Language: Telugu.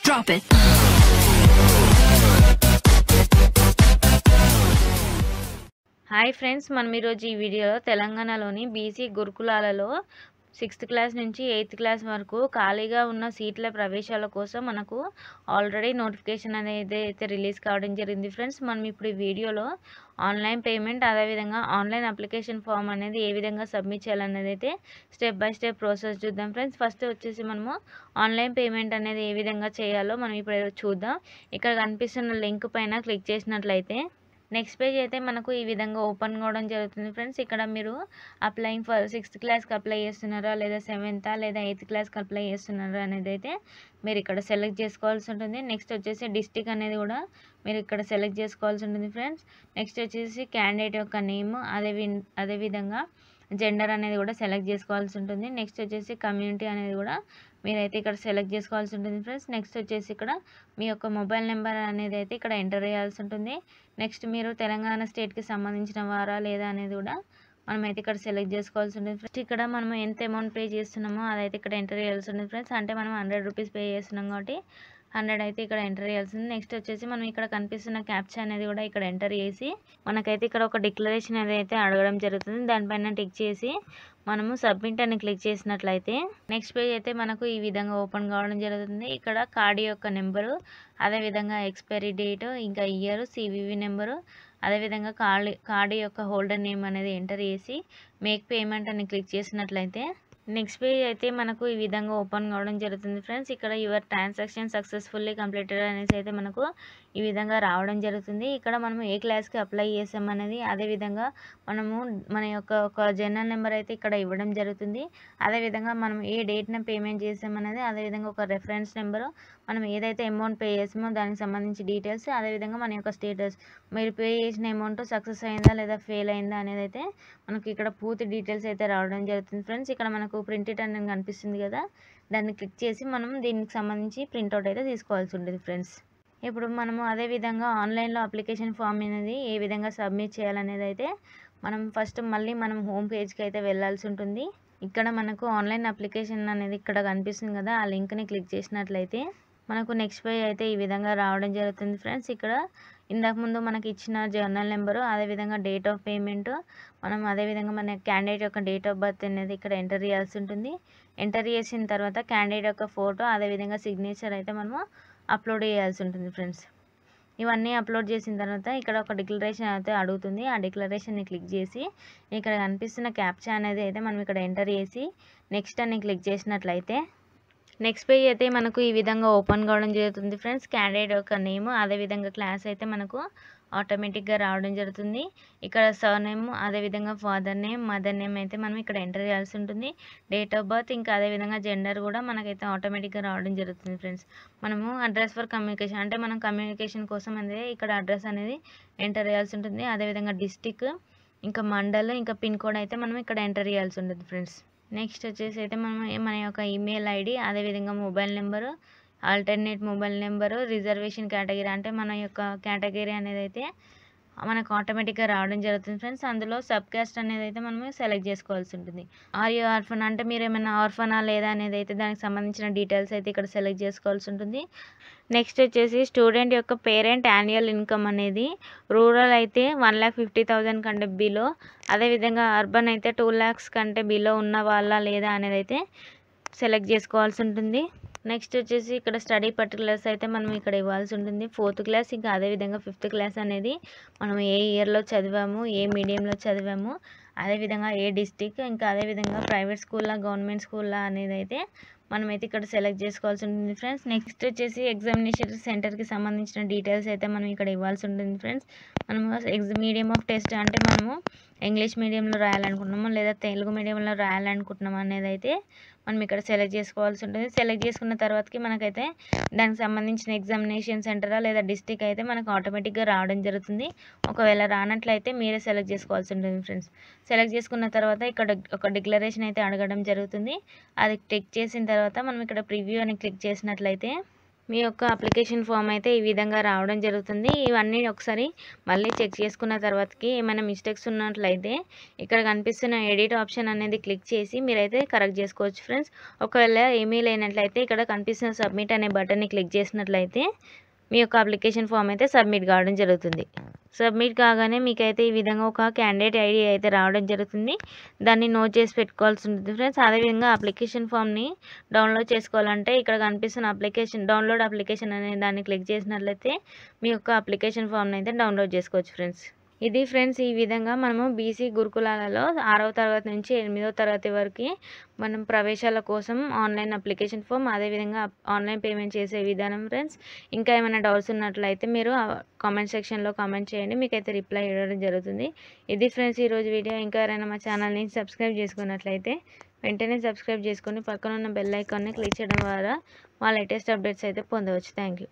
Drop it. హాయ్ ఫ్రెండ్స్, మనం ఈరోజు ఈ వీడియోలో తెలంగాణలోని బీసీ గురుకులాలలో 6th క్లాస్ నుంచి 8th క్లాస్ వరకు ఖాళీగా ఉన్న సీట్ల ప్రవేశాల కోసం మనకు ఆల్రెడీ నోటిఫికేషన్ అనేది అయితే రిలీజ్ కావడం జరిగింది. ఫ్రెండ్స్, మనం ఇప్పుడు ఈ వీడియోలో ఆన్లైన్ పేమెంట్, అదేవిధంగా ఆన్లైన్ అప్లికేషన్ ఫామ్ అనేది ఏ విధంగా సబ్మిట్ చేయాలనేది అయితే స్టెప్ బై స్టెప్ ప్రాసెస్ చూద్దాం. ఫ్రెండ్స్, ఫస్ట్ వచ్చేసి మనము ఆన్లైన్ పేమెంట్ అనేది ఏ విధంగా చేయాలో మనం ఇప్పుడు చూద్దాం. ఇక్కడ కనిపిస్తున్న లింక్ పైన క్లిక్ చేసినట్లయితే నెక్స్ట్ పేజ్ అయితే మనకు ఈ విధంగా ఓపెన్ కావడం జరుగుతుంది. ఫ్రెండ్స్, ఇక్కడ మీరు అప్లయింగ్ ఫర్ 6th క్లాస్కి అప్లై చేస్తున్నారా, లేదా 7th లేదా 8th క్లాస్కి అప్లై చేస్తున్నారా అనేది అయితే మీరు ఇక్కడ సెలెక్ట్ చేసుకోవాల్సి ఉంటుంది. నెక్స్ట్ వచ్చేసి డిస్ట్రిక్ట్ అనేది కూడా మీరు ఇక్కడ సెలెక్ట్ చేసుకోవాల్సి ఉంటుంది. ఫ్రెండ్స్, నెక్స్ట్ వచ్చేసి క్యాండిడేట్ యొక్క నేమ్, అదేవిధంగా జెండర్ అనేది కూడా సెలెక్ట్ చేసుకోవాల్సి ఉంటుంది. నెక్స్ట్ వచ్చేసి కమ్యూనిటీ అనేది కూడా మీరైతే ఇక్కడ సెలెక్ట్ చేసుకోవాల్సి ఉంటుంది. ఫ్రెండ్స్, నెక్స్ట్ వచ్చేసి ఇక్కడ మీ యొక్క మొబైల్ నెంబర్ అనేది అయితే ఇక్కడ ఎంటర్ చేయాల్సి ఉంటుంది. నెక్స్ట్ మీరు తెలంగాణ స్టేట్కి సంబంధించిన వారా లేదా అనేది కూడా మనమైతే ఇక్కడ సెలెక్ట్ చేసుకోవాల్సి ఉంటుంది. ఫస్ట్ ఇక్కడ మనం ఎంత అమౌంట్ పే చేస్తున్నామో అదైతే ఇక్కడ ఎంటర్ చేయాల్సి ఉంటుంది. ఫ్రెండ్స్, అంటే మనం 100 రూపీస్ పే చేస్తున్నాం కాబట్టి 100 అయితే ఇక్కడ ఎంటర్ చేయాల్సింది. నెక్స్ట్ వచ్చేసి మనం ఇక్కడ కనిపిస్తున్న క్యాప్చా అనేది కూడా ఇక్కడ ఎంటర్ చేసి మనకైతే ఇక్కడ ఒక డిక్లరేషన్ అనేది అయితే అడగడం జరుగుతుంది. దానిపైన టిక్ చేసి మనము సబ్మిట్ అని క్లిక్ చేసినట్లయితే నెక్స్ట్ పేజ్ అయితే మనకు ఈ విధంగా ఓపెన్ కావడం జరుగుతుంది. ఇక్కడ కార్డు యొక్క నెంబరు, అదేవిధంగా ఎక్స్పైరీ డేట్, ఇంకా ఇయర్, సివివి నెంబరు, అదేవిధంగా కార్డు యొక్క హోల్డర్ నేమ్ అనేది ఎంటర్ చేసి మేక్ పేమెంట్ అని క్లిక్ చేసినట్లయితే నెక్స్ట్ పేజ్ అయితే మనకు ఈ విధంగా ఓపెన్ కావడం జరుగుతుంది. ఫ్రెండ్స్, ఇక్కడ యువర్ ట్రాన్సాక్షన్ సక్సెస్ఫుల్లీ కంప్లీటెడ్ అనేసి అయితే మనకు ఈ విధంగా రావడం జరుగుతుంది. ఇక్కడ మనము ఏ క్లాస్కి అప్లై చేసామనేది, అదేవిధంగా మనము మన యొక్క ఒక జర్నల్ నెంబర్ అయితే ఇక్కడ ఇవ్వడం జరుగుతుంది. అదేవిధంగా మనం ఏ డేట్న పేమెంట్ చేసామనేది, అదేవిధంగా ఒక రెఫరెన్స్ నెంబరు, మనం ఏదైతే అమౌంట్ పే చేసామో దానికి సంబంధించి డీటెయిల్స్, అదేవిధంగా మన యొక్క స్టేటస్, మీరు పే చేసిన అమౌంట్ సక్సెస్ అయిందా లేదా ఫెయిల్ అయిందా అనేది అయితే మనకి ఇక్కడ పూర్తి డీటెయిల్స్ అయితే రావడం జరుగుతుంది. ఫ్రెండ్స్, ఇక్కడ మనకు ప్రింటెడ్ అనేది కనిపిస్తుంది కదా, దాన్ని క్లిక్ చేసి మనం దీనికి సంబంధించి ప్రింట్అవుట్ అయితే తీసుకోవాల్సి ఉంటుంది. ఫ్రెండ్స్, ఇప్పుడు మనము అదేవిధంగా ఆన్లైన్లో అప్లికేషన్ ఫామ్ అనేది ఏ విధంగా సబ్మిట్ చేయాలనేది అయితే మనం ఫస్ట్ మళ్ళీ మనం హోమ్ పేజ్కి అయితే వెళ్ళాల్సి ఉంటుంది. ఇక్కడ మనకు ఆన్లైన్ అప్లికేషన్ అనేది ఇక్కడ కనిపిస్తుంది కదా, ఆ లింక్ని క్లిక్ చేసినట్లయితే మనకు నెక్స్ట్ పేజ్ అయితే ఈ విధంగా రావడం జరుగుతుంది. ఫ్రెండ్స్, ఇక్కడ ఇంతకుముందు మనకి ఇచ్చిన జర్నల్ నెంబరు, అదేవిధంగా డేట్ ఆఫ్ పేమెంట్, మనం అదేవిధంగా మన క్యాండిడేట్ యొక్క డేట్ ఆఫ్ బర్త్ అనేది ఇక్కడ ఎంటర్ చేయాల్సి ఉంటుంది. ఎంటర్ చేసిన తర్వాత క్యాండిడేట్ యొక్క ఫోటో, అదేవిధంగా సిగ్నేచర్ అయితే మనము అప్లోడ్ చేయాల్సి ఉంటుంది. ఫ్రెండ్స్, ఇవన్నీ అప్లోడ్ చేసిన తర్వాత ఇక్కడ ఒక డిక్లరేషన్ అయితే అడుగుతుంది. ఆ డిక్లరేషన్ని క్లిక్ చేసి ఇక్కడ కనిపిస్తున్న క్యాప్చా అనేది అయితే మనం ఇక్కడ ఎంటర్ చేసి నెక్స్ట్ అని క్లిక్ చేసినట్లయితే నెక్స్ట్ పేజ్ అయితే మనకు ఈ విధంగా ఓపెన్ కావడం జరుగుతుంది. ఫ్రెండ్స్, క్యాండిడేట్ యొక్క నేమ్, అదేవిధంగా క్లాస్ అయితే మనకు ఆటోమేటిక్గా రావడం జరుగుతుంది. ఇక్కడ సర్నేమ్, అదేవిధంగా ఫాదర్ నేమ్, మదర్ నేమ్ అయితే మనం ఇక్కడ ఎంటర్ చేయాల్సి ఉంటుంది. డేట్ ఆఫ్ బర్త్, ఇంకా అదేవిధంగా జెండర్ కూడా మనకైతే ఆటోమేటిక్గా రావడం జరుగుతుంది. ఫ్రెండ్స్, మనము అడ్రస్ ఫర్ కమ్యూనికేషన్, అంటే మనం కమ్యూనికేషన్ కోసం అనేది ఇక్కడ అడ్రస్ అనేది ఎంటర్ చేయాల్సి ఉంటుంది. అదేవిధంగా డిస్టిక్, ఇంకా మండల్, ఇంకా పిన్ కోడ్ అయితే మనం ఇక్కడ ఎంటర్ చేయాల్సి ఉంటుంది. ఫ్రెండ్స్, నెక్స్ట్ వచ్చేసి అయితే మనం మన యొక్క ఈమెయిల్ ఐడి, అదేవిధంగా mobile number, alternate mobile number, reservation category, అంటే మన యొక్క కేటగిరీ అనేది అయితే మనకు ఆటోమేటిక్గా రావడం జరుగుతుంది. ఫ్రెండ్స్, అందులో సబ్ క్యాస్ట్ అనేది అయితే మనము సెలెక్ట్ చేసుకోవాల్సి ఉంటుంది. ఆర్ యూ ఆర్ఫన్, అంటే మీరు ఏమైనా ఆర్ఫనా లేదా అనేది అయితే దానికి సంబంధించిన డీటెయిల్స్ అయితే ఇక్కడ సెలెక్ట్ చేసుకోవాల్సి ఉంటుంది. నెక్స్ట్ వచ్చేసి స్టూడెంట్ యొక్క పేరెంట్ యాన్యువల్ ఇన్కమ్ అనేది రూరల్ అయితే 1,50,000 కంటే బిలో, అదేవిధంగా అర్బన్ అయితే 2 lakhs కంటే బిలో ఉన్న వాళ్ళ లేదా అనేది అయితే సెలెక్ట్ చేసుకోవాల్సి ఉంటుంది. నెక్స్ట్ వచ్చేసి ఇక్కడ స్టడీ పర్టికులర్స్ అయితే మనం ఇక్కడ ఇవ్వాల్సి ఉంటుంది. 4th క్లాస్, ఇంకా అదేవిధంగా 5th క్లాస్ అనేది మనం ఏ ఇయర్లో చదివాము, ఏ మీడియంలో చదివాము, అదేవిధంగా ఏ డిస్టిక్, ఇంకా అదేవిధంగా ప్రైవేట్ స్కూల్లా గవర్నమెంట్ స్కూల్లా అనేది అయితే మనమైతే ఇక్కడ సెలెక్ట్ చేసుకోవాల్సి ఉంటుంది. ఫ్రెండ్స్, నెక్స్ట్ వచ్చేసి ఎగ్జామినేషన్ సెంటర్కి సంబంధించిన డీటెయిల్స్ అయితే మనం ఇక్కడ ఇవ్వాల్సి ఉంటుంది. ఫ్రెండ్స్, మనము మీడియం ఆఫ్ టెస్ట్, అంటే మనము ఇంగ్లీష్ మీడియంలో రాయాలనుకుంటున్నాము లేదా తెలుగు మీడియంలో రాయాలనుకుంటున్నాము అనేది అయితే మనం ఇక్కడ సెలెక్ట్ చేసుకోవాల్సి ఉంటుంది. సెలెక్ట్ చేసుకున్న తర్వాతకి మనకైతే దానికి సంబంధించిన ఎగ్జామినేషన్ సెంటరా లేదా డిస్టిక్ అయితే మనకు ఆటోమేటిక్గా రావడం జరుగుతుంది. ఒకవేళ రానట్లయితే మీరే సెలెక్ట్ చేసుకోవాల్సి ఉంటుంది. ఫ్రెండ్స్, సెలెక్ట్ చేసుకున్న తర్వాత ఇక్కడ ఒక డిక్లరేషన్ అయితే అడగడం జరుగుతుంది. అది క్లిక్ చేసిన తర్వాత మనం ఇక్కడ ప్రివ్యూ అని క్లిక్ చేసినట్లయితే మీ యొక్క అప్లికేషన్ ఫామ్ అయితే ఈ విధంగా రావడం జరుగుతుంది. ఇవన్నీ ఒకసారి మళ్ళీ చెక్ చేసుకున్న తర్వాతకి ఏమైనా మిస్టేక్స్ ఉన్నట్లయితే ఇక్కడ కనిపిస్తున్న ఎడిట్ ఆప్షన్ అనేది క్లిక్ చేసి మీరైతే కరెక్ట్ చేసుకోవచ్చు ఫ్రెండ్స్. ఒకవేళ ఏమీ లేనట్లయితే ఇక్కడ కనిపిస్తున్న సబ్మిట్ అనే బటన్ని క్లిక్ చేసినట్లయితే మీ యొక్క అప్లికేషన్ ఫామ్ అయితే సబ్మిట్ కావడం జరుగుతుంది. సబ్మిట్ కాగానే మీకైతే ఈ విధంగా ఒక క్యాండిడేట్ ఐడి అయితే రావడం జరుగుతుంది. దాన్ని నోట్ చేసి పెట్టుకోవాల్సి ఉంటుంది ఫ్రెండ్స్. అదేవిధంగా అప్లికేషన్ ఫామ్ని డౌన్లోడ్ చేసుకోవాలంటే ఇక్కడ కనిపిస్తున్న డౌన్లోడ్ అప్లికేషన్ అనే దాన్ని క్లిక్ చేసినట్లయితే మీ యొక్క అప్లికేషన్ ఫామ్ని అయితే డౌన్లోడ్ చేసుకోవచ్చు ఫ్రెండ్స్. ఇది ఫ్రెండ్స్, ఈ విధంగా మనము బీసీ గురుకులాలలో 6వ తరగతి నుంచి 8వ తరగతి వరకు మనం ప్రవేశాల కోసం ఆన్లైన్ అప్లికేషన్ ఫామ్, అదేవిధంగా ఆన్లైన్ పేమెంట్ చేసే విధానం ఫ్రెండ్స్. ఇంకా ఏమైనా డౌట్స్ ఉన్నట్లయితే మీరు కామెంట్ సెక్షన్లో కామెంట్ చేయండి, మీకైతే రిప్లై ఇవ్వడం జరుగుతుంది. ఇది ఫ్రెండ్స్ ఈరోజు వీడియో. ఇంకా ఎవరైనా మా ఛానల్ని సబ్స్క్రైబ్ చేసుకున్నట్లయితే వెంటనే సబ్స్క్రైబ్ చేసుకొని పక్కన ఉన్న బెల్ ఐకాన్ని క్లిక్ చేయడం ద్వారా మా లేటెస్ట్ అప్డేట్స్ అయితే పొందవచ్చు. Thank you.